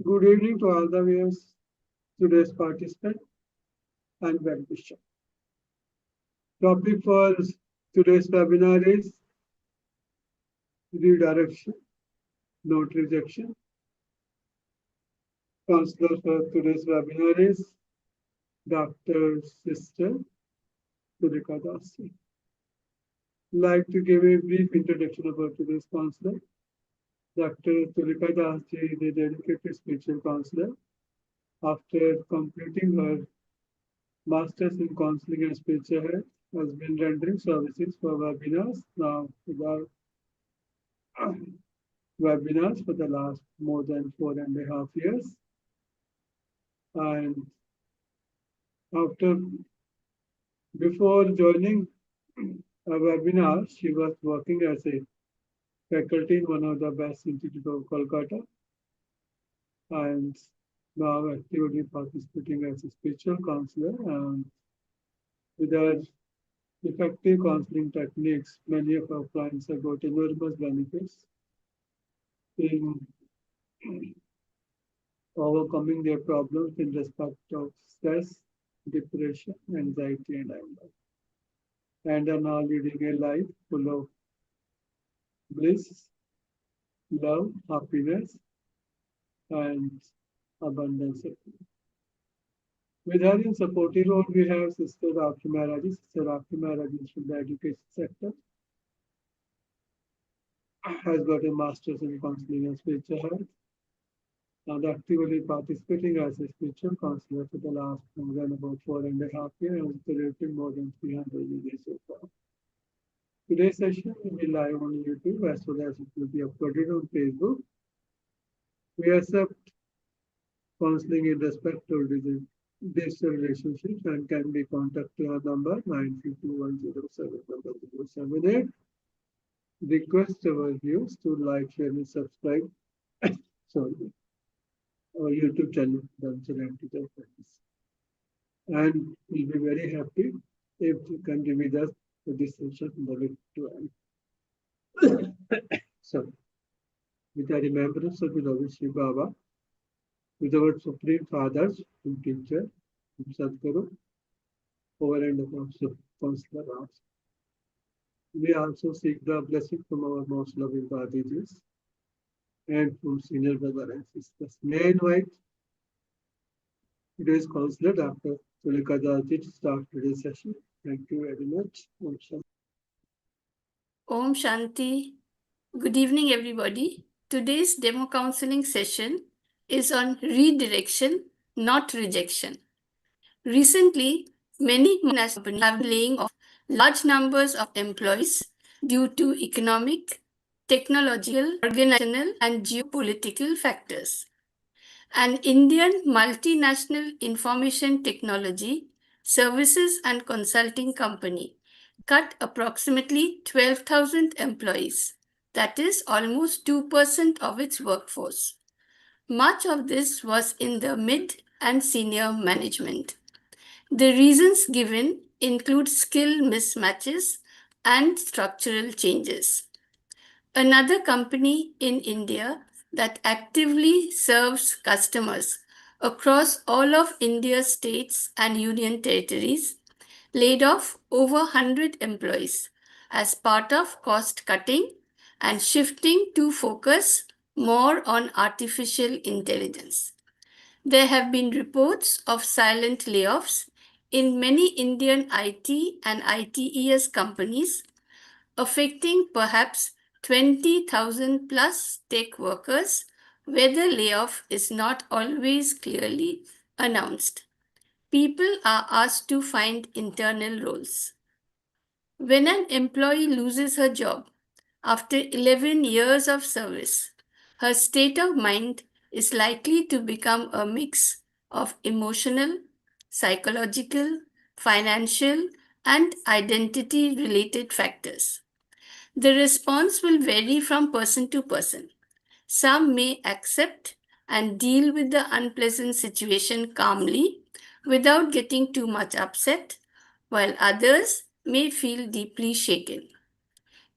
Good evening to all the viewers, today's participant and well-wisher. Topic for today's webinar is redirection, not rejection. Counselor for today's webinar is Dr. Sister Tulika. Like to give a brief introduction about today's counselor. Dr. Tulika is a dedicated spiritual counselor. After completing her Masters in Counseling and Spiritual Health, has been rendering services for webinars now webinars for the last more than 4.5 years. And before joining a webinar, she was working as a faculty in one of the best institutes of Kolkata, and now actively participating as a spiritual counselor. And with her effective counseling techniques, many of our clients have got enormous benefits in overcoming their problems in respect of stress, depression, anxiety, and anger, and are now leading a life full of bliss, love, happiness, and abundance. With her in supporting role, we have Sister Rakhi Maharaj. Sister Rakhi Maharaj is from the education sector, has got a master's in counseling and spiritual health, and actively participating as a spiritual counselor for the last more than about 4.5 years, and celebrating more than 300 years so far. Today's session will be live on YouTube as well as it will be uploaded on Facebook. We accept counseling in respect to digital relationships and can be contacted on number 932107078. Request our viewers to like, share, and subscribe. Sorry, our YouTube channel, Counselling and ITeS. And we'll be very happy if you can be with us for this session from the beginning to end. So, with the remembrance of the Lord Shiva Baba, with our Supreme Fathers and Teacher, Sadhguru, over and above Counselor Raj. We also seek the blessing from our most loving Dadijis and from senior brother and sisters. May I invite today's counselor, Dr. Tulika Daji, to start today's session. Thank you very much. Om Shanti. Good evening, everybody. Today's demo counseling session is on redirection, not rejection. Recently, many companies have been laying off large numbers of employees due to economic, technological, organizational, and geopolitical factors. An Indian multinational information technology, services and consulting company cut approximately 12,000 employees. That is almost 2% of its workforce. Much of this was in the mid and senior management. The reasons given include skill mismatches and structural changes. Another company in India that actively serves customers across all of India's states and union territories laid off over 100 employees as part of cost cutting and shifting to focus more on artificial intelligence. There have been reports of silent layoffs in many Indian IT and ITeS companies, affecting perhaps 20,000 plus tech workers, where the layoff is not always clearly announced. People are asked to find internal roles. When an employee loses her job after 11 years of service, her state of mind is likely to become a mix of emotional, psychological, financial, and identity-related factors. The response will vary from person to person. Some may accept and deal with the unpleasant situation calmly without getting too much upset, while others may feel deeply shaken.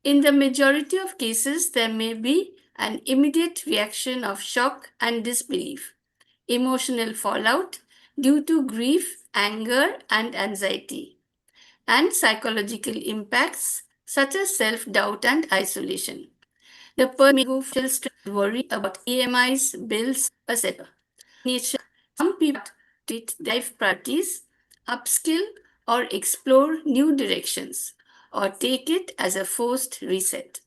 In the majority of cases, there may be an immediate reaction of shock and disbelief, emotional fallout due to grief, anger, and anxiety, and psychological impacts such as self doubt and isolation. The person may go feel stressed, worry about EMIs, bills, etc. Nature. Some people treat their life priorities, upskill, or explore new directions, or take it as a forced reset.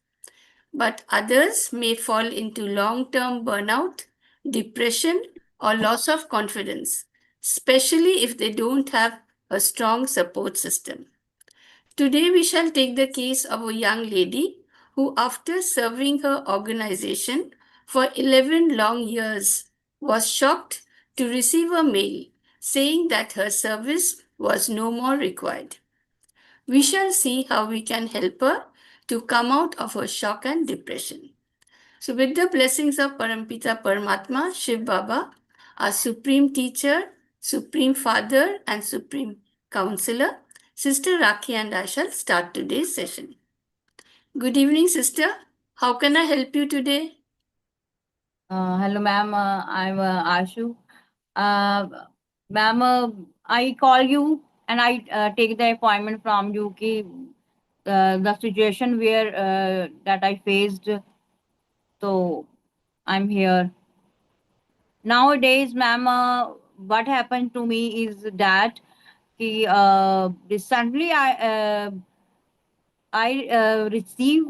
But others may fall into long term burnout, depression, or loss of confidence, especially if they don't have a strong support system. Today, we shall take the case of a young lady who, after serving her organization for 11 long years, was shocked to receive a mail saying that her service was no more required. We shall see how we can help her to come out of her shock and depression. So, with the blessings of Parampita Paramatma, Shiv Baba, our Supreme Teacher, Supreme Father, and Supreme Counselor, Sister Rakhi and I shall start today's session. Good evening, Sister. How can I help you today? Hello, ma'am. I'm Ashu. Uh, Ma'am, I call you and I take the appointment from you. The situation where that I faced, so I'm here nowadays, ma'am. What happened to me is that recently I received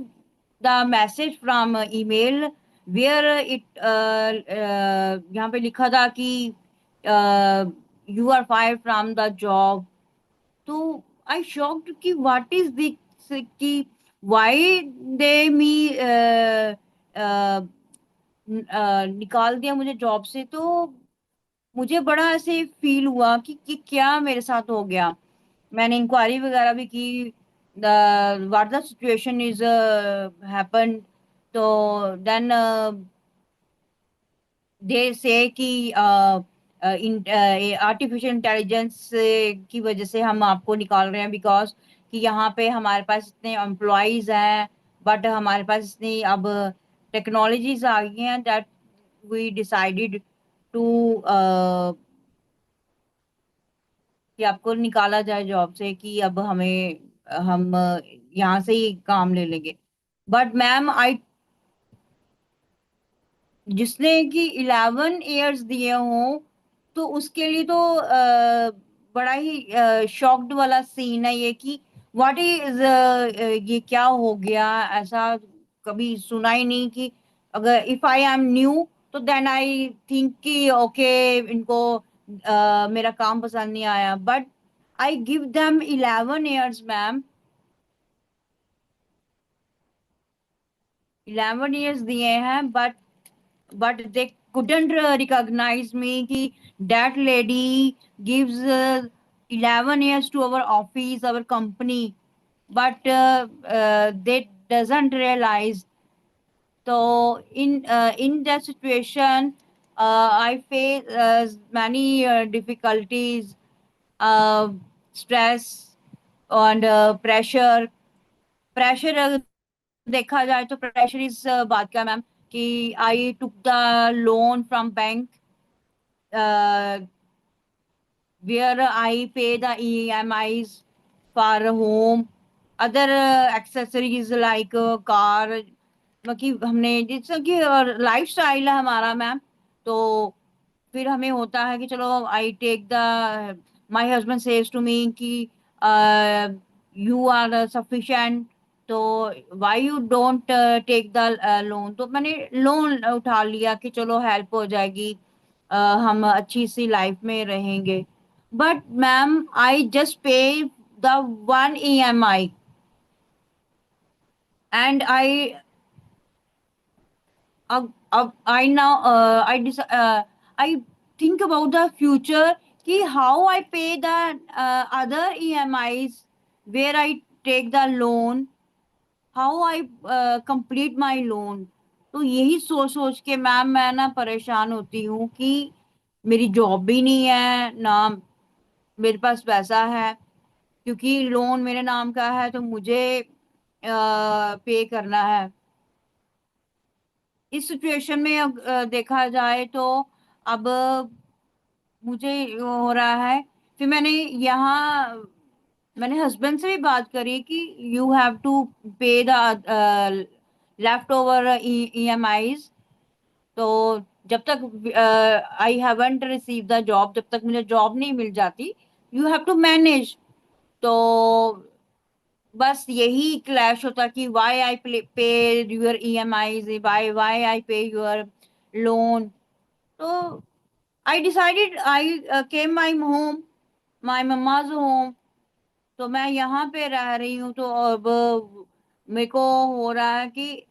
the message from email where it यहाँ पे लिखा था कि you are fired from the job. तो I shocked कि what is this कि why they me निकाल दिया मुझे जॉब से. तो मुझे बड़ा ऐसे फील हुआ कि क्या मेरे साथ हो गया. मैंने इंक्वायरी वगैरह भी की the what the situation is happen. तो देन दे से कि आर्टिफिशियल इंटेलिजेंस की वजह से हम आपको निकाल रहे हैं बिकॉज कि यहाँ पे हमारे पास इतने एम्प्लॉयज हैं बट हमारे पास इतनी अब टेक्नोलॉजीज आ गई हैं दैट वी डिसाइडेड टू कि आपको निकाला जाए जॉब से कि अब हम यहाँ से ही काम ले लेंगे. बट मैम आई जिसने कि 11 ईयर्स दिए हों तो उसके लिए तो बड़ा ही शॉक्ड वाला सीन है ये कि व्हाट इज ये क्या हो गया. ऐसा कभी सुना ही नहीं कि अगर इफ आई एम न्यू तो देन आई थिंक कि ओके इनको मेरा काम पसंद नहीं आया. But I give them 11 years ma'am. 11 years दिए हैं but they couldn't recognize me ki that lady gives 11 years to our office, our company, but they doesn't realize. So in that situation I face many difficulties, uh, stress and pressure. Pressure देखा जाए तो pressure इस बात का ma'am कि I took the loan from bank where I pay the EMIs for home, other accessories like car. मतलब हमने जैसा कि लाइफ स्टाइल है हमारा मैम. तो फिर हमें होता है कि चलो I take the my husband says to me कि यू आर सफिशिएंट तो why you don't take the loan. तो मैंने लोन उठा लिया कि चलो हेल्प हो जाएगी, हम अच्छी सी लाइफ में रहेंगे. बट मैम आई जस्ट पे the one EMI and I now I think about the future कि how I pay the other EMIs where I take the loan, how I complete my loan. तो यही सोच सोच के ma'am मैं ना परेशान होती हूँ कि मेरी जॉब भी नहीं है ना मेरे पास पैसा है क्योंकि लोन मेरे नाम का है तो मुझे पे करना है. इस सिचुएशन में देखा जाए तो अब मुझे हो रहा है, फिर मैंने हस्बैंड से भी बात करी कि यू हैव टू पे द लेफ्ट ओवर EMIs। तो जब तक I haven't receive the job, जब तक मुझे जॉब नहीं मिल जाती, यू हैव टू मैनेज। तो बस यही क्लैश होता कि वाई आई पे योर EMIs, वाई आई पे योर लोन। तो I decided, I came my home, my mamma's home. तो मैं यहाँ पे रह रही हूँ। तो अब मेरे को हो रहा है कि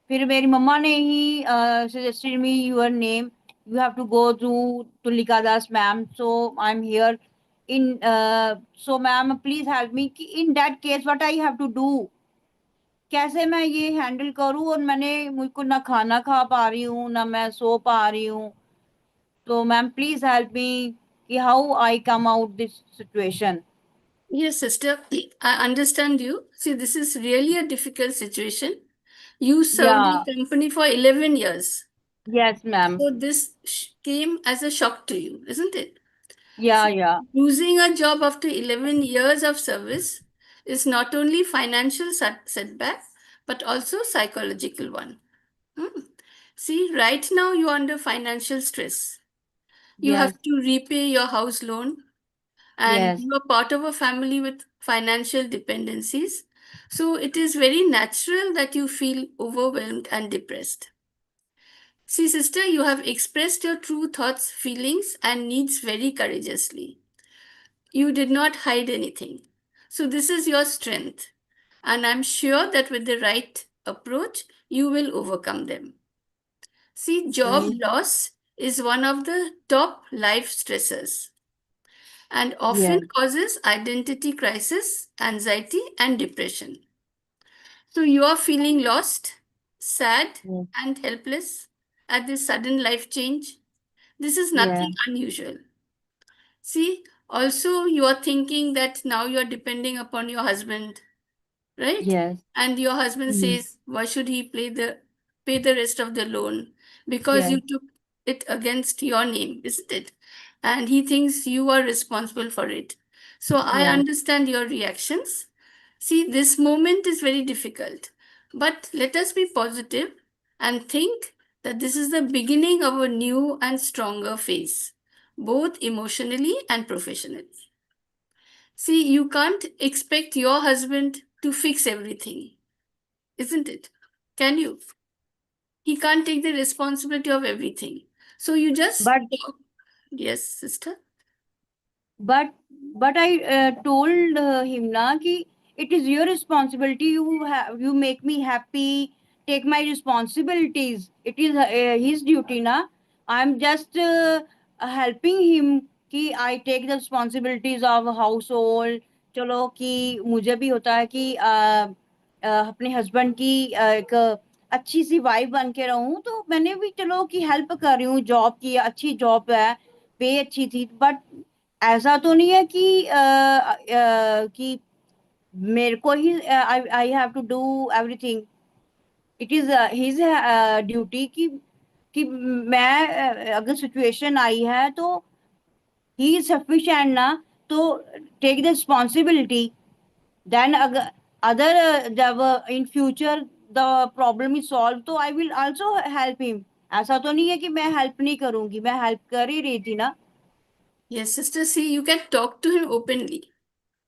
फिर मेरी मम्मा ने ही suggested me your name, you have to go to Tulika Das ma'am, so I am here in, so ma'am please help me कि in that case what I have to do, कैसे मैं ये हैंडल करूँ। और मुझको ना खाना खा पा रही हूँ, ना मैं सो पा रही हूँ। तो मैम प्लीज हेल्प मी कि how I come out this situation. Yes, sister, I understand you. See, this is really a difficult situation. You served या, your company for 11 years. Yes ma'am. So this came as a shock to you, isn't it? See, या losing a job after 11 years of service is not only financial setback, but also psychological one. Hmm. See, right now you're under financial stress. You have yes to repay your house loan, and yes you are part of a family with financial dependencies. So it is very natural that you feel overwhelmed and depressed. See, sister, you have expressed your true thoughts, feelings, and needs very courageously. You did not hide anything. So, this is your strength. And I'm sure that with the right approach, you will overcome them. See, job loss is one of the top life stressors and often yes causes identity crisis, anxiety, and depression. So, you are feeling lost, sad, and helpless at this sudden life change. This is yes nothing unusual. See, also, you are thinking that now you are depending upon your husband, right? Yes And your husband says, why should he pay the rest of the loan? Because you yes took it against your name, isn't it? And he thinks you are responsible for it. So I yes understand your reactions. See, this moment is very difficult, but let us be positive and think that this is the beginning of a new and stronger phase, both emotionally and professionally. See, you can't expect your husband to fix everything, isn't it? Can you? He can't take the responsibility of everything. So you just, but yes, sister. but but I told him na ki it is your responsibility, you make me happy, take my responsibilities, it is his duty na. I'm just helping him कि I take the responsibilities of household। चलो कि मुझे भी होता है कि अपने husband की एक अच्छी सी वाइफ बन के रहूं। तो मैंने भी चलो कि हेल्प कर रही हूँ, जॉब की अच्छी जॉब है, पे अच्छी थी। बट ऐसा तो नहीं है कि मेरे को ही I have to do everything. It is his duty कि मैं अगर सिचुएशन आई है तो ही इज सफिशिएंट ना, तो टेक द रिस्पॉन्सिबिलिटी। देन अगर अदर जब in future the problem is solve तो I will also help him. ऐसा तो नहीं है कि मैं हेल्प नहीं करूंगी, मैं हेल्प कर ही रही थी ना। Yes, sister, see, you can talk to him openly.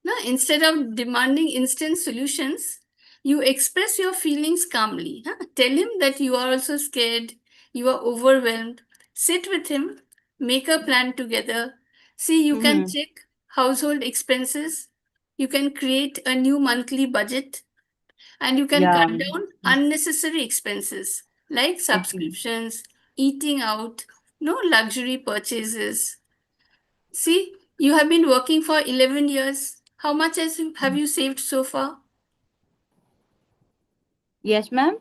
No, instead of demanding instant solutions, you express your feelings calmly. Huh? Tell him that you are also scared, you are overwhelmed. Sit with him, make a plan together. See, you can hmm. check household expenses, you can create a new monthly budget, and you can या cut down unnecessary expenses like okay. subscriptions, eating out, no luxury purchases. See, you have been working for 11 years. How much have you saved so far? Yes ma'am.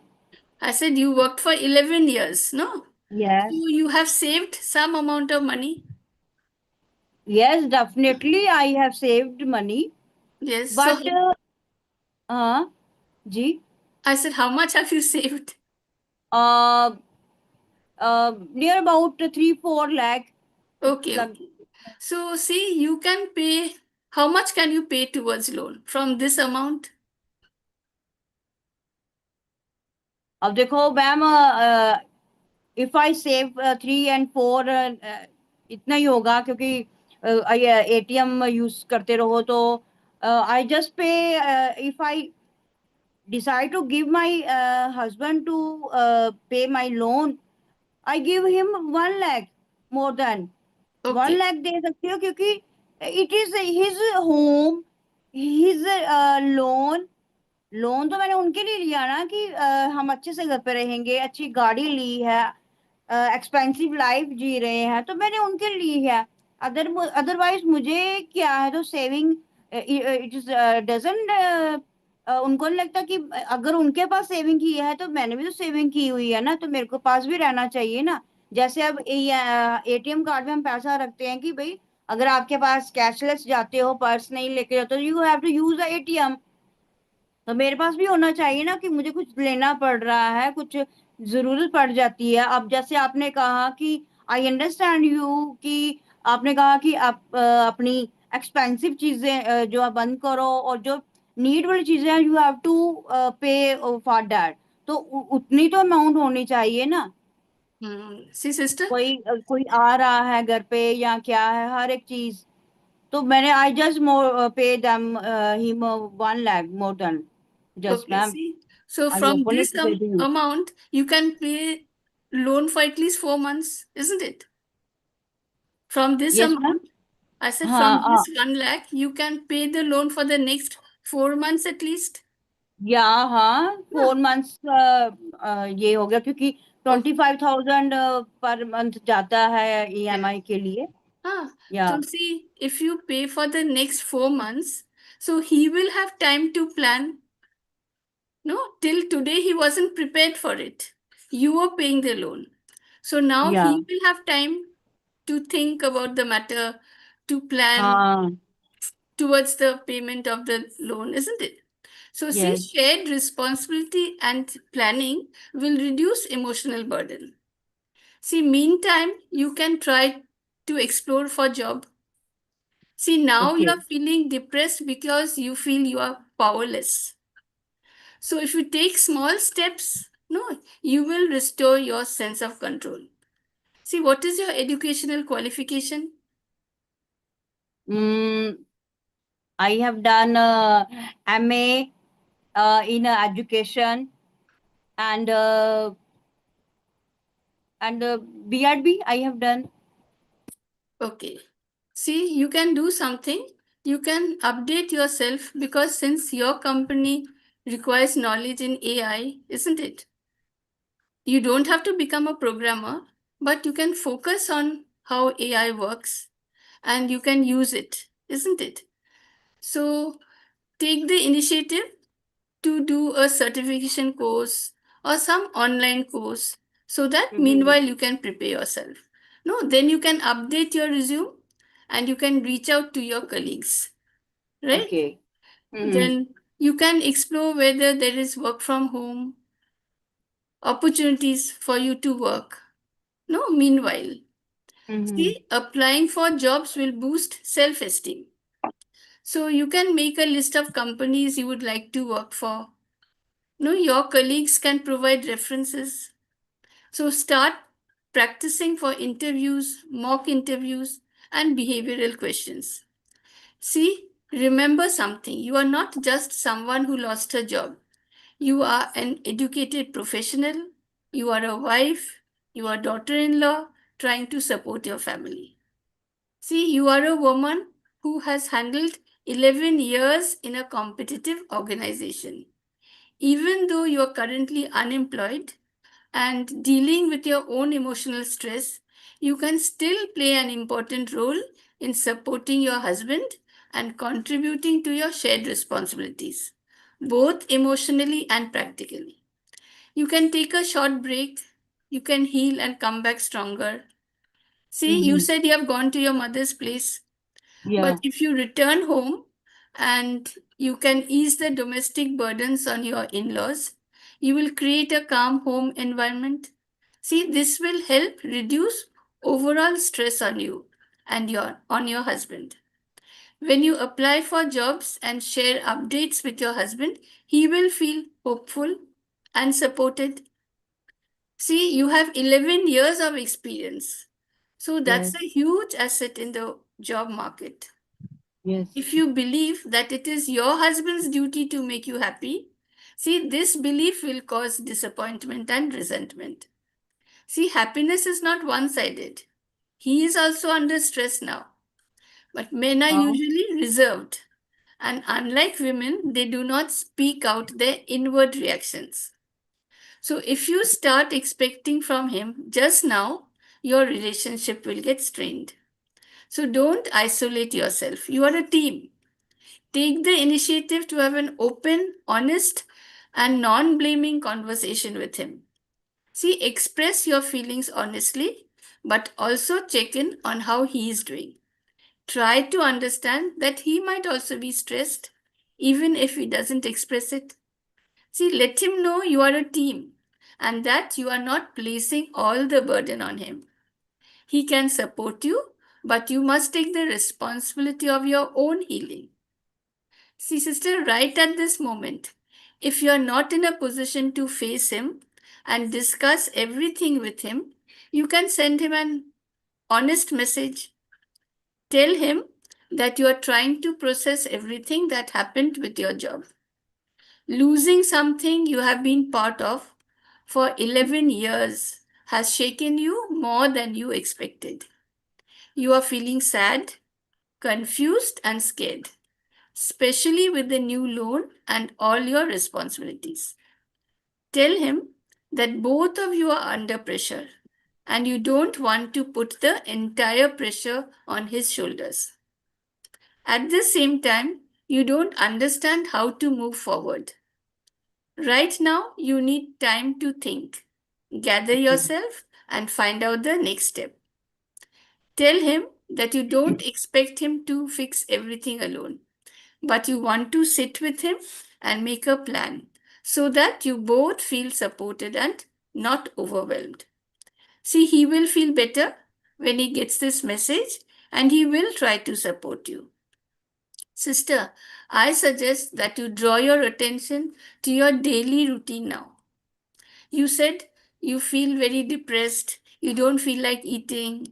I said you worked for 11 years, no? So yes you have saved some amount of money. Yes definitely I have saved money. Yes. So but हाँ जी। I said, how much have you saved? near about 3-4 lakh. Okay, Like, okay. So see, you can pay, how much can you pay towards loan from this amount? अब देखो ma'am, if I save 3 and 4, इतना ही होगा, क्योंकि ATM use करते रहो तो I just पे, if I decide to give my husband to pay my loan, I give him 1 lakh, more than 1 Okay. lakh दे सकती हो, क्योंकि it is his home, his loan. Loan तो मैंने उनके लिए लिया ना कि हम अच्छे से घर पे रहेंगे, अच्छी गाड़ी ली है, एक्सपेंसिव लाइफ जी रहे हैं, तो मैंने उनके लिए है। अदरवाइज मुझे क्या है, तो सेविंग इट इज डजंट, उनको नहीं लगता कि अगर उनके पास सेविंग की है तो मैंने भी तो सेविंग की हुई है ना, तो मेरे को पास भी रहना चाहिए ना। जैसे अब एटीएम कार्ड में हम पैसा रखते हैं कि भाई अगर आपके पास कैशलेस जाते हो, पर्स नहीं लेके जाते हो, you have to use the ATM. तो मेरे पास भी होना चाहिए ना कि मुझे कुछ लेना पड़ रहा है, कुछ जरूरत पड़ जाती है। अब जैसे आपने कहा कि आई अंडरस्टैंड यू, कि आपने कहा कि आप अपनी एक्सपेंसिव चीजें जो आप बंद करो, और जो नीड वाली चीजें हैं यू हैव टू पे फॉर दैट। तो उतनी तो अमाउंट होनी चाहिए ना। See, sister, कोई आ रहा है घर पे या क्या है, हर एक चीज। तो मैंने I just more pay them him 1 lakh more than, just okay, ma'am, see. So I from openly this to say to you. amount, you can pay loan for at least 4 months, isn't it? From this Yes, ma'am. amount, I said हाँ, from this 1 lakh, you can pay the loan for the next 4 months at least. या हाँ, Yeah. 4 months ये हो गया, क्योंकि Okay. 25,000 per month जाता है Yeah. EMI के लिए। या So see, if you pay for the next 4 months, so he will have time to plan. No, till today he wasn't prepared for it. You were paying the loan. So now या he will have time to think about the matter, to plan हाँ, towards the payment of the loan, isn't it? So, see, yes, shared responsibility and planning will reduce emotional burden. See, meantime, you can try to explore for job. See, now you okay, are feeling depressed because you feel you are powerless. So, if you take small steps, no, you will restore your sense of control. See, what is your educational qualification? I have done MA in education, and B.Ed. I have done. Okay. See, you can do something. You can update yourself because since your company requires knowledge in AI, isn't it? You don't have to become a programmer, but you can focus on how AI works and you can use it, isn't it? So take the initiative to do a certification course or some online course so that Mm-hmm. meanwhile you can prepare yourself. No, then you can update your resume and you can reach out to your colleagues, right? Okay. Mm-hmm. Then you can explore whether there is work from home opportunities for you to work. No, meanwhile, Mm-hmm. see, applying for jobs will boost self esteem. So you can make a list of companies you would like to work for. No, your colleagues can provide references. So start practicing for interviews, mock interviews, and behavioral questions. See, remember something. You are not just someone who lost a job. You are an educated professional. You are a wife. You are daughter in law trying to support your family. See, you are a woman who has handled 11 years in a competitive organization. Even though you are currently unemployed and dealing with your own emotional stress, you can still play an important role in supporting your husband and contributing to your shared responsibilities, both emotionally and practically. You can take a short break, you can heal and come back stronger. See, you Mm-hmm. said you have gone to your mother's place, but Yeah. if you return home and you can ease the domestic burdens on your in laws, you will create a calm home environment. See, this will help reduce overall stress on you and on your husband. When you apply for jobs and share updates with your husband, he will feel hopeful and supported. See, you have 11 years of experience. So that's Yes. a huge asset in the job market. Yes. If you believe that it is your husband's duty to make you happy, see, this belief will cause disappointment and resentment. See, happiness is not one sided. He is also under stress now. But men are How? usually reserved. And unlike women, they do not speak out their inward reactions. So if you start expecting from him just now, your relationship will get strained. So don't isolate yourself. You are a team. Take the initiative to have an open, honest, and non blaming conversation with him. See, express your feelings honestly, but also check in on how he is doing. Try to understand that he might also be stressed, even if he doesn't express it. See, let him know you are a team and that you are not placing all the burden on him. He can support you, but you must take the responsibility of your own healing. See, sister, right at this moment, if you are not in a position to face him and discuss everything with him, you can send him an honest message. Tell him that you are trying to process everything that happened with your job. Losing something you have been part of for 11 years has shaken you more than you expected. You are feeling sad, confused, and scared, especially with the new loan and all your responsibilities. Tell him that both of you are under pressure and you don't want to put the entire pressure on his shoulders. At the same time, you don't understand how to move forward. Right now, you need time to think, gather Okay. yourself, and find out the next step. Tell him that you don't expect him to fix everything alone, but you want to sit with him and make a plan so that you both feel supported and not overwhelmed. See, he will feel better when he gets this message and he will try to support you. Sister, I suggest that you draw your attention to your daily routine now. You said you feel very depressed, you don't feel like eating,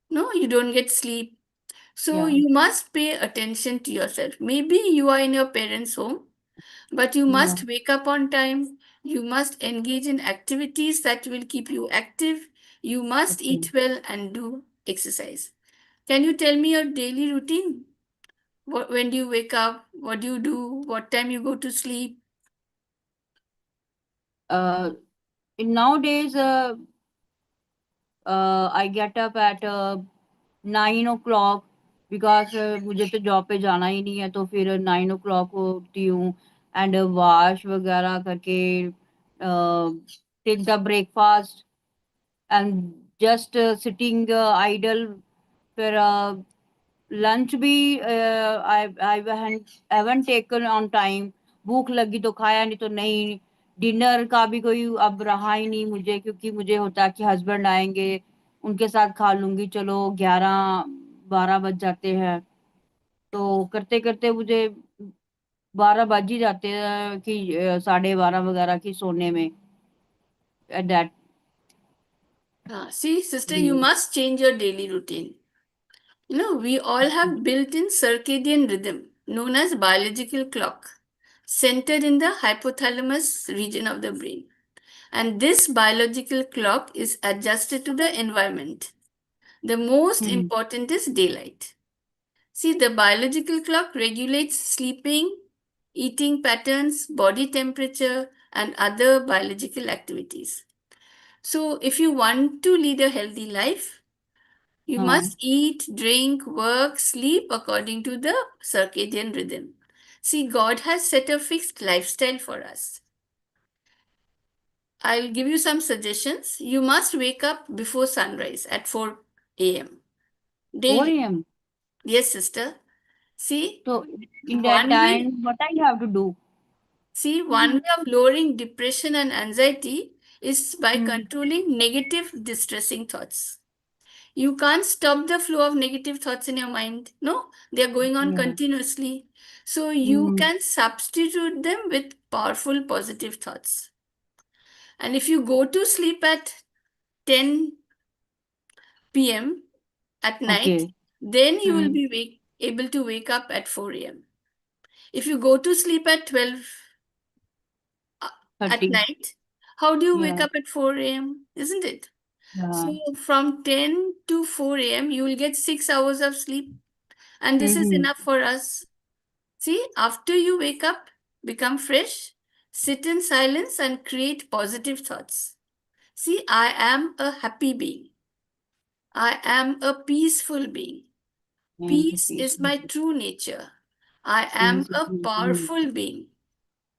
no, you don't get sleep. So Yeah. you must pay attention to yourself. Maybe you are in your parents' home, but you Yeah. must wake up on time. You must engage in activities that will keep you active. You must Okay. eat well and do exercise. Can you tell me your daily routine? When do you wake up? What do you do? What time you go to sleep? Uh, Nowadays, I get up at 9 o'clock because मुझे तो job पे जाना ही नहीं है तो फिर 9 o'clock को उठती हूँ एंड वॉश वगैरह करके take the breakfast and just sitting idle फिर लंच भी I haven't taken on time भूख लगी तो खाया नहीं तो नहीं डिनर का भी कोई अब रहा ही नहीं मुझे क्योंकि मुझे होता है कि हस्बैंड आएंगे उनके साथ खा लूंगी चलो 11-12 बज जाते हैं तो करते करते मुझे 12 बज ही जाते हैं कि 12:30 वगैरह की सोने में at that See, sister, you must change your daily routine. We all have built in circadian rhythm known as biological clock, centered in the hypothalamus region of the brain. And this biological clock is adjusted to the environment. The most important is daylight. See, the biological clock regulates sleeping, eating patterns, body temperature, and other biological activities. So, if you want to lead a healthy life, you हाँ must eat, drink, work, sleep according to the circadian rhythm. See, God has set a fixed lifestyle for us. I'll give you some suggestions. You must wake up before sunrise at 4 a.m. 4 daily. a.m. Yes, sister. See, So in that one way, time, what I have to do? one way of lowering depression and anxiety is by Hmm. controlling negative, distressing thoughts. You can't stop the flow of negative thoughts in your mind. No, they are going on Yeah. continuously. So you Hmm. can substitute them with powerful positive thoughts. And if you go to sleep at 10 p.m. at night, Okay. then you will Hmm. be able to wake up at 4 a.m. If you go to sleep at 12 uh, at 30. night, how do you wake Yeah. up at 4 a.m.? Isn't it? So Yeah. from 10 to 4 a.m., you will get 6 hours of sleep, and this is Hmm. enough for us. See, after you wake up, become fresh, sit in silence, and create positive thoughts. See, I am a happy being. I am a peaceful being. And the Peace is peaceful. my true nature. I am Peace is a my true nature. powerful being.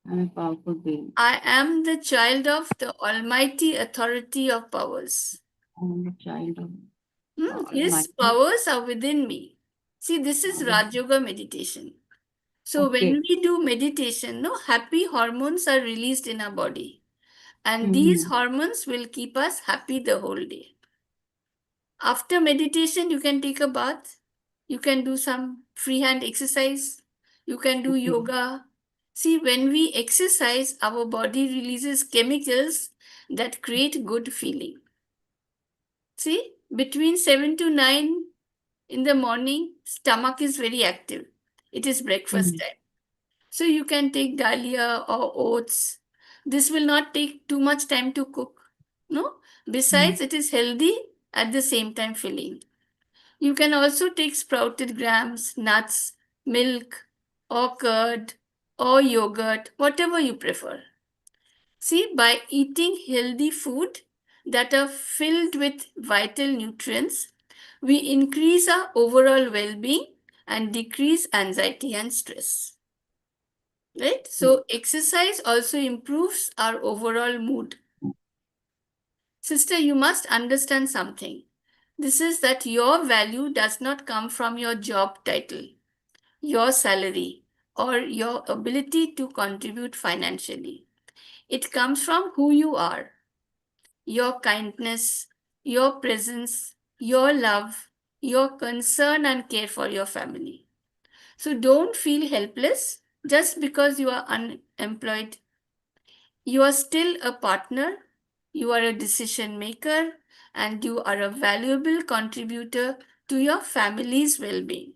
I'm a powerful being. I am the child of the Almighty Authority of Powers. I'm a child of His Almighty. powers are within me. See, this is Power. Raj Yoga meditation. So when Okay. we do meditation, no, happy hormones are released in our body. And these Hmm. hormones will keep us happy the whole day. After meditation, you can take a bath. You can do some freehand exercise. You can do Okay. yoga. See, when we exercise, our body releases chemicals that create good feeling. See, between 7 to 9 in the morning, stomach is very active. It is breakfast Hmm. time. So you can take dalia or oats. This will not take too much time to cook. No? Hmm. Besides, it is healthy at the same time filling. You can also take sprouted grams, nuts, milk, or curd, or yogurt, whatever you prefer. See, by eating healthy food that are filled with vital nutrients, we increase our overall well being and decrease anxiety and stress. Right? So, exercise also improves our overall mood. Sister, you must understand something. This is that your value does not come from your job title, your salary, or your ability to contribute financially. It comes from who you are, your kindness, your presence, your love, your concern and care for your family. So don't feel helpless just because you are unemployed. You are still a partner, you are a decision maker, and you are a valuable contributor to your family's well being.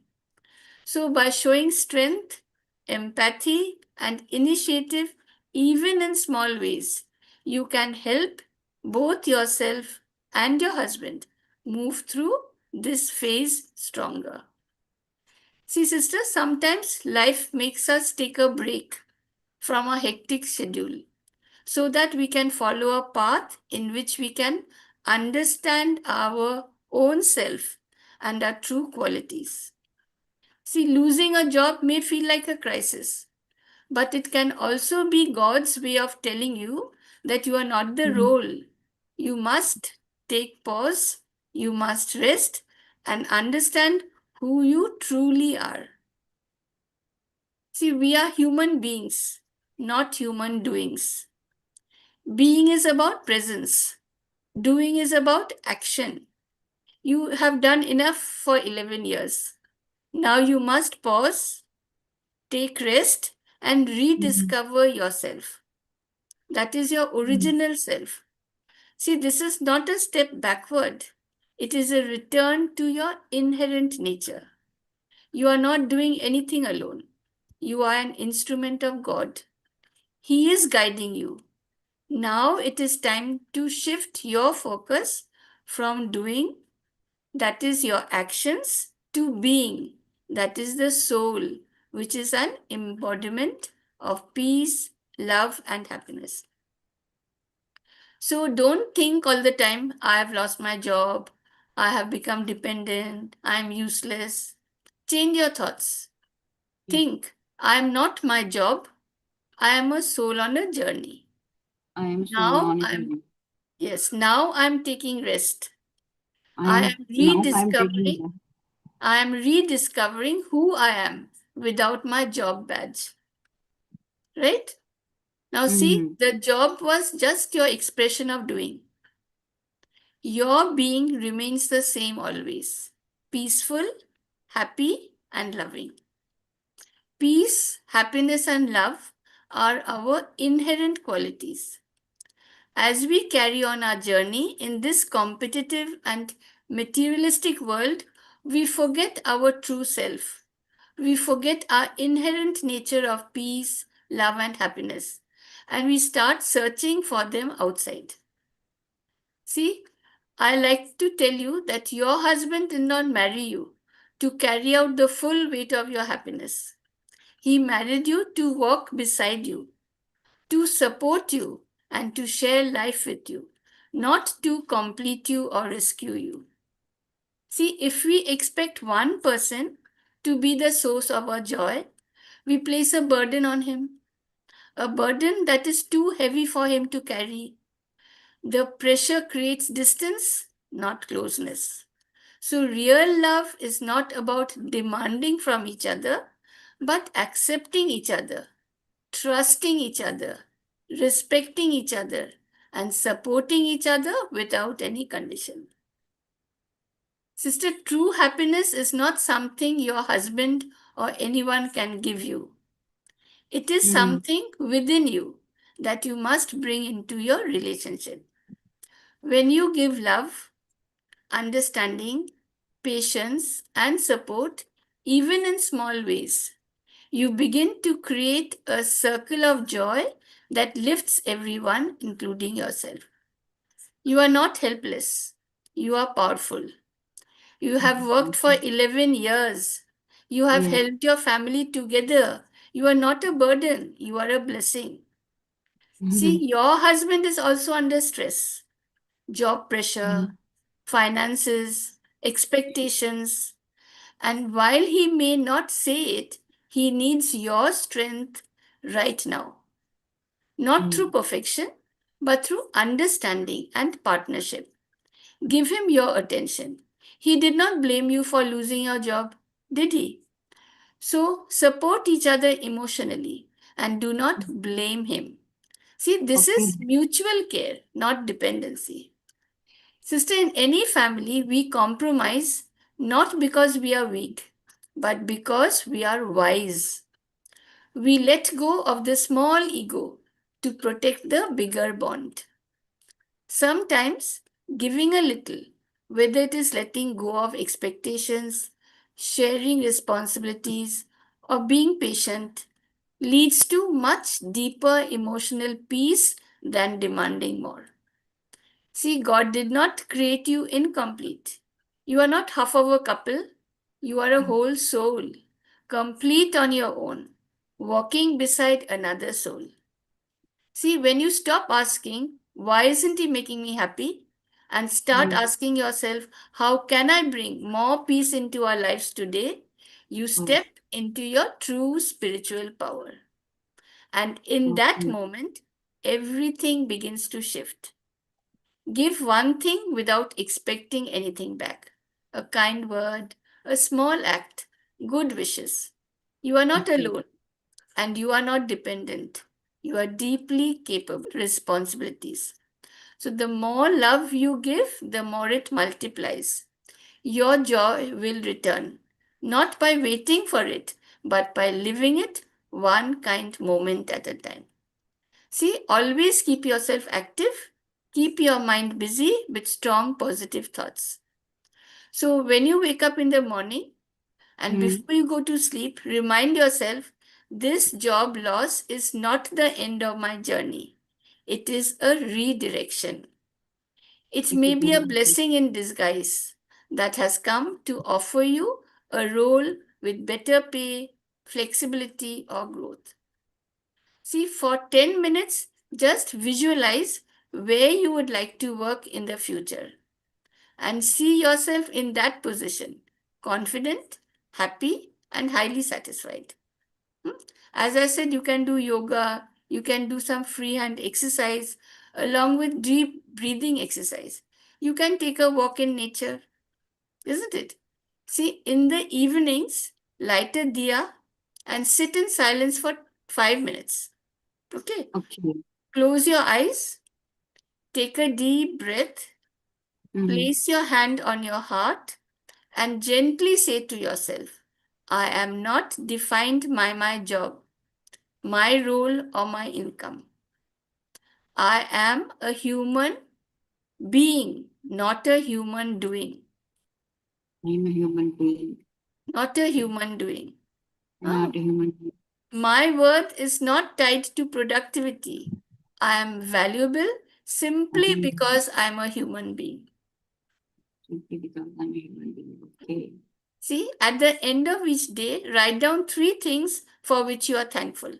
So, by showing strength, empathy, and initiative, even in small ways, you can help both yourself and your husband move through this phase stronger. See, sister, sometimes life makes us take a break from a hectic schedule so that we can follow a path in which we can understand our own self and our true qualities. See, losing a job may feel like a crisis, but it can also be God's way of telling you that you are not the Hmm. role. You must take pause, you must rest, and understand who you truly are. See, we are human beings, not human doings. Being is about presence, doing is about action. You have done enough for 11 years. Now you must pause, take rest, and Hmm. rediscover yourself. That is your Hmm. original self. See, this is not a step backward, it is a return to your inherent nature. You are not doing anything alone, you are an instrument of God. He is guiding you. Now it is time to shift your focus from doing, that is your actions, to being, that is the soul, which is an embodiment of peace, love, and happiness. So don't think all the time, I have lost my job, I have become dependent, I am useless. Change your thoughts. Think, I am not my job, I am a soul on a journey. I am soul Now on a I'm, journey. yes, now I'm taking rest. I I am am now I'm taking rediscovering, I am rediscovering who I am without my job badge. Right? Now, see, the job was just your expression of doing. Your being remains the same always, peaceful, happy, and loving. Peace, happiness, and love are our inherent qualities. As we carry on our journey in this competitive and materialistic world, we forget our true self. We forget our inherent nature of peace, love, and happiness, and we start searching for them outside. See, I like to tell you that your husband did not marry you to carry out the full weight of your happiness. He married you to walk beside you, to support you, and to share life with you, not to complete you or rescue you. See, if we expect one person to be the source of our joy, we place a burden on him, a burden that is too heavy for him to carry. The pressure creates distance, not closeness. So, real love is not about demanding from each other, but accepting each other, trusting each other, respecting each other, and supporting each other without any condition. Sister, true happiness is not something your husband or anyone can give you. It is something within you that you must bring into your relationship. When you give love, understanding, patience, and support, even in small ways, you begin to create a circle of joy that lifts everyone, including yourself. You are not helpless. You are powerful. You have worked for 11 years. You have held your family together. You are not a burden. You are a blessing. See, your husband is also under stress, job pressure, finances, expectations. And while he may not say it, he needs your strength right now. Not through perfection, but through understanding and partnership. Give him your attention. He did not blame you for losing your job, did he? So support each other emotionally and do not blame him. See, this is mutual care, not dependency. Sister, in any family, we compromise not because we are weak, but because we are wise. We let go of the small ego to protect the bigger bond. Sometimes giving a little, whether it is letting go of expectations, sharing responsibilities, or being patient, leads to much deeper emotional peace than demanding more. See, God did not create you incomplete. You are not half of a couple, you are a whole soul, complete on your own, walking beside another soul. See, when you stop asking, why isn't he making me happy? And start asking yourself, how can I bring more peace into our lives today? You step into your true spiritual power. And in that moment, everything begins to shift. Give one thing without expecting anything back. A kind word, a small act, good wishes. You are not alone and you are not dependent. You are deeply capable responsibilities. So the more love you give, the more it multiplies. Your joy will return, not by waiting for it, but by living it one kind moment at a time. See, always keep yourself active, keep your mind busy with strong positive thoughts. So when you wake up in the morning and before you go to sleep, remind yourself this job loss is not the end of my journey. It is a redirection. It may be a blessing in disguise that has come to offer you a role with better pay, flexibility, or growth. See, for 10 minutes, just visualize where you would like to work in the future and see yourself in that position, confident, happy, and highly satisfied. As I said, you can do yoga, you can do some freehand exercise along with deep breathing exercise. You can take a walk in nature, isn't it? See, in the evenings, light a diya and sit in silence for 5 minutes. Okay. Okay. Close your eyes. Take a deep breath. Place your hand on your heart and gently say to yourself, I am not defined by my job, my role, or my income. I am a human being, not a human doing. I'm a human being, Not a human doing. not a human being. My worth is not tied to productivity. I am valuable simply I'm because I'm a human being. simply because I'm a human being. Okay. See, at the end of each day, write down 3 things for which you are thankful.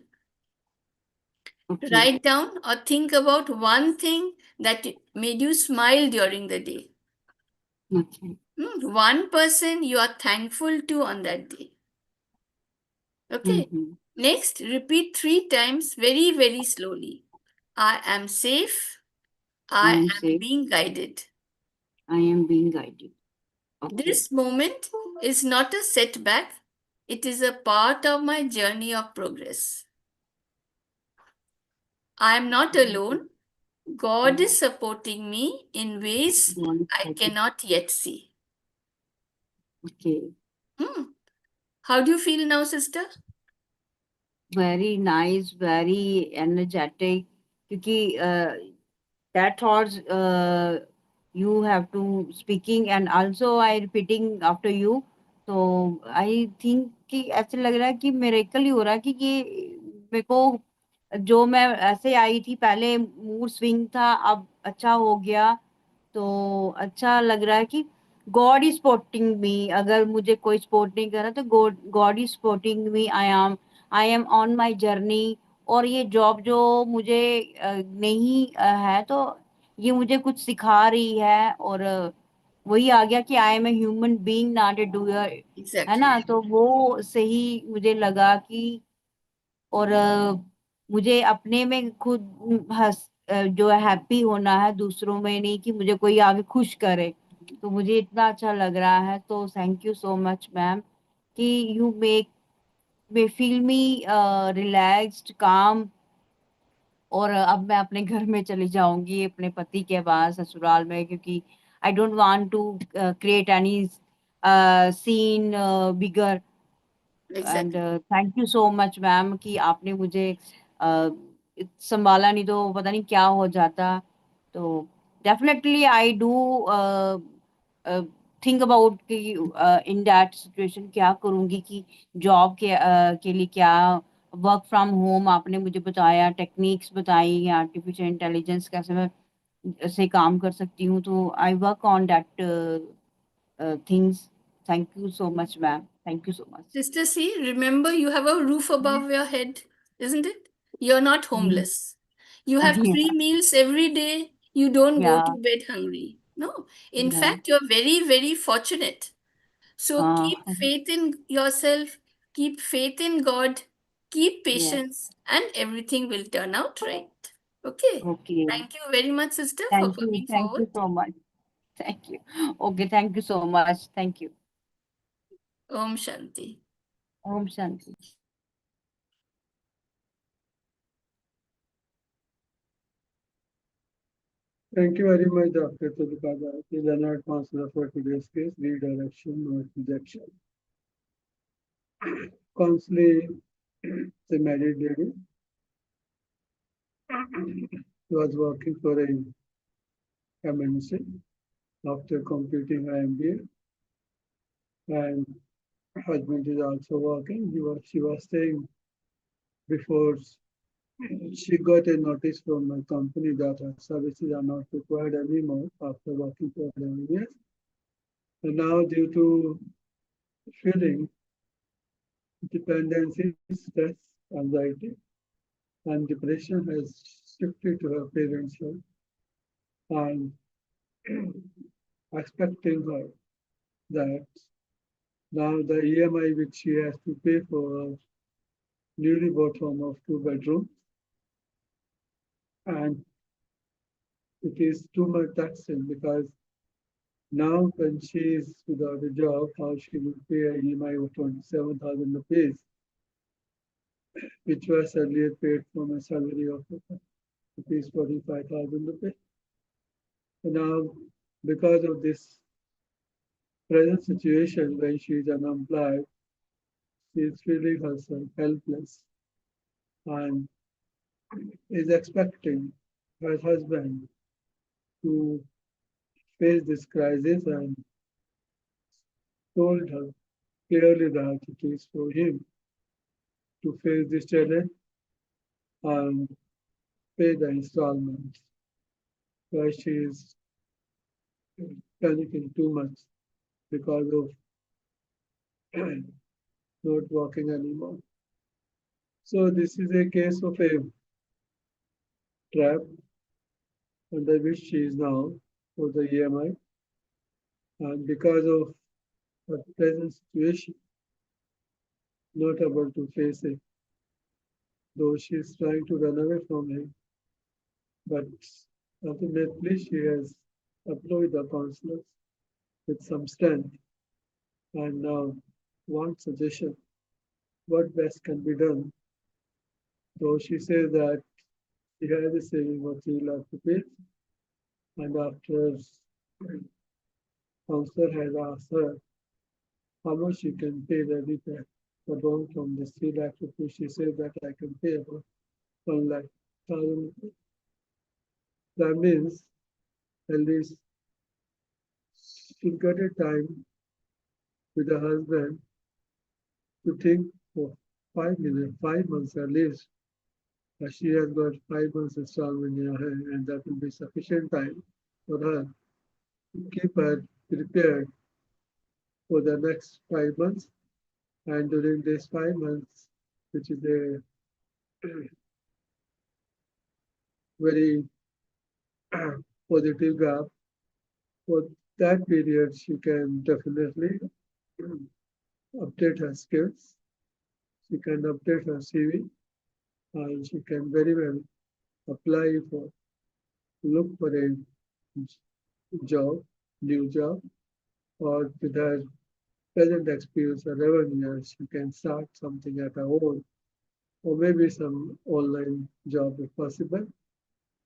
Okay. Write down or think about one thing that made you smile during the day. Okay. One person you are thankful to on that day. Okay. Mm-hmm. Next, repeat 3 times very, very slowly. I am safe. I I am am safe. being guided. I am being guided. Okay. This moment is not a setback, it is a part of my journey of progress. I am not alone. God is supporting me in ways God is I guided. cannot yet see. Okay. Hmm. How do you feel now, sister? Very nice, very energetic. क्योंकि that thoughts you have to speaking and also I repeating after you. तो I think कि ऐसे लग रहा है कि miracle ही हो रहा है कि मेरे को जो मैं ऐसे आई थी पहले मूड स्विंग था अब अच्छा हो गया तो अच्छा लग रहा है कि गॉड इज सपोर्टिंग मी अगर मुझे कोई सपोर्ट नहीं कर रहा तो God is supporting me I am on my journey और ये जॉब जो मुझे नहीं है तो ये मुझे कुछ सिखा रही है और वही आ गया कि I am a human being not a doer है Exactly. ना तो वो सही मुझे लगा कि और मुझे अपने में खुद जो है हैप्पी होना है दूसरों में नहीं कि मुझे कोई आगे खुश करे तो मुझे इतना अच्छा लग रहा है तो thank you so much ma'am कि you make me feel me relaxed काम और अब मैं अपने घर में चली जाऊंगी अपने पति के पास ससुराल में क्योंकि I don't want to create any scene bigger and Exactly. Thank you so much ma'am कि आपने मुझे संभाला नहीं तो पता नहीं क्या हो जाता तो definitely I do think about कि इन दैट सिचुएशन क्या करूंगी कि जॉब के लिए क्या वर्क फ्रॉम होम आपने मुझे बताया टेक्निक्स बताई आर्टिफिशियल इंटेलिजेंस कैसे मैं से काम कर सकती हूँ तो I work on that things thank you so much ma'am thank you so much Sister C, remember you have a roof above your head, isn't it? You're not homeless. You have yeah, 3 meals every day. You don't go yeah, to bed hungry. No. In yeah. fact, you're very, very fortunate. So Uh, keep faith in yourself, keep faith in God, keep yeah. patience, and everything will turn out right. Okay. Okay. Thank you very much, sister, for coming Thank forward. you so much. Thank you. Okay, thank you so much. Thank you. Om Shanti. Om Shanti. Thank you very much, Dr. Tulika, the Leonard Counselor for today's case, Redirection or Rejection. Counseling, the married lady, was working for a MNC after completing her MBA, and husband is also working. She was saying before she got a notice from my company that her services are not required anymore after working for 11 years. And now, due to feeling dependency, stress, anxiety, and depression has shifted to her parents' life and expecting her that now the EMI which she has to pay for a newly bought home of 2 bedrooms, and it is too much taxing because now when she is without a job, how she will pay an EMI of 27,000 rupees. which was earlier paid from a salary of rupees 45,000 rupees. So now, because of this present situation when she is unemployed, she is feeling herself helpless and is expecting her husband to face this crisis and told her clearly that it is for him to face this challenge and pay the installments. Why she is panicking too much because of not working anymore. So this is a case of a trap under which she is now for the EMI, and because of her present situation, not able to face it, though she is trying to run away from him, but ultimately she has employed the counselors with some strength and now one suggestion what best can be done. Though she says that she has a saving of 3 lakh rupees, and after counselor has asked her how much she can pay the repair, the loan from this 3 lakh rupees, she said that I can pay about 1 lakh thousand rupees. That means at least she'll get a time with her husband to think for 5 minutes, 5 months at least. She has got 5 months installment in her hand, and that will be sufficient time for her to keep her prepared for the next 5 months. And during these 5 months, which is a very positive gap, for that period, she can definitely update her skills. She can update her CV, and she can very well apply for look for a job, new job, or with her present experience or 11 years, she can start something at her own, or maybe some online job if possible.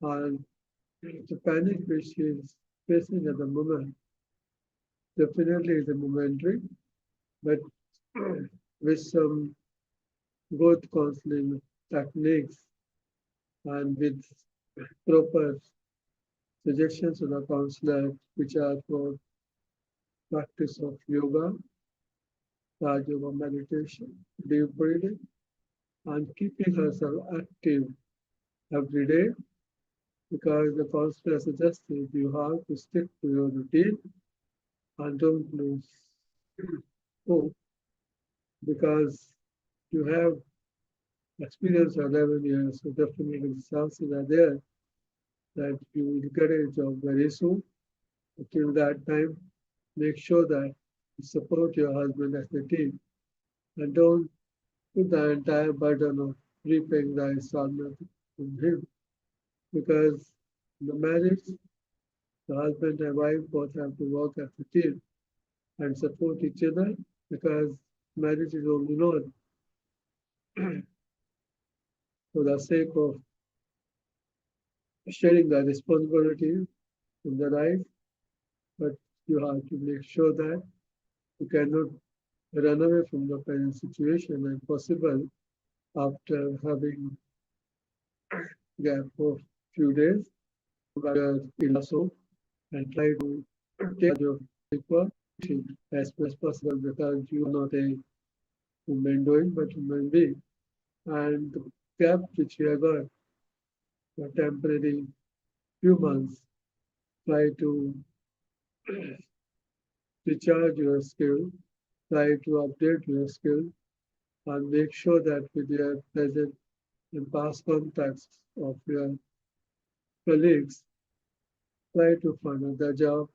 And the panic which she is facing at the moment definitely is a momentary, but with some good counseling techniques and with proper suggestions of the counselor, which are for practice of yoga, Raj Yoga meditation, deep breathing, and keeping herself active every day, because the counselor suggested you have to stick to your routine and don't lose hope, because you have experience of 11 years, so definitely the chances are there that you will get a job very soon. Until that time, make sure that you support your husband as a team and don't put the entire burden of repaying the installment on him, because in the marriage, the husband and wife both have to work as a team and support each other, because marriage is only known for the sake of sharing the responsibility in the life, but you have to make sure that you cannot run away from the present situation and possible after having gap of few days where you also and try to take your paper as much as possible, because you are not a human doing but human being. And the gap which you have got for temporary few months, try to recharge your skill, try to update your skill, and make sure that with your present and past contacts of your colleagues, try to find another job,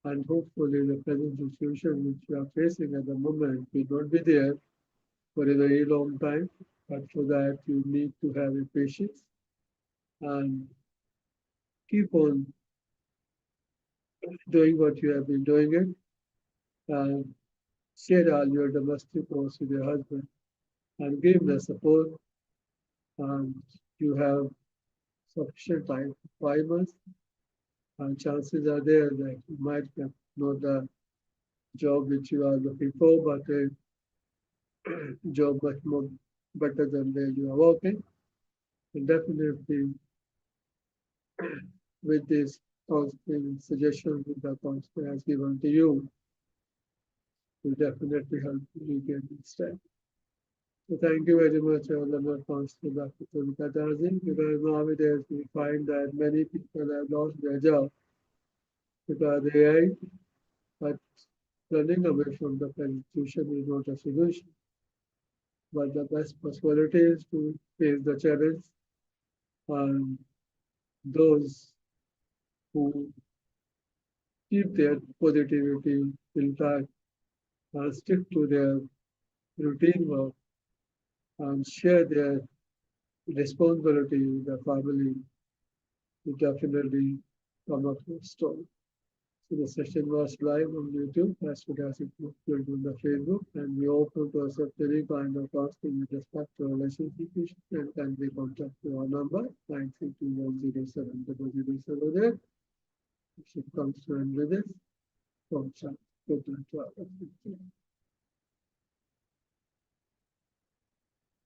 and hopefully the present situation which you are facing at the moment will not be there for a very long time. But for that, you need to have a patience and keep on doing what you have been doing it, and share all your domestic goals with your husband. and give the support. And you have sufficient time, 5 months, and chances are there that you might get not the job which you are looking for, but a job much more better than where you are working. And definitely with this counseling suggestions that the counselor has given to you, will definitely help you get this step. So thank you very much, Honorable Counselor Dr. Tulika. Because nowadays we find that many people have lost their job because of AI, but running away from the institution is not a solution. But the best possibility is to face the challenge, and those who keep their positivity intact and stick to their routine work and share their responsibility with the family will definitely come up strong. So the session was live on YouTube as well as it was put on the Facebook, and we open to accept any kind of asking with respect to relationship issues and can be contact to our number 932107008. If it comes to end with this, from chat, good luck to our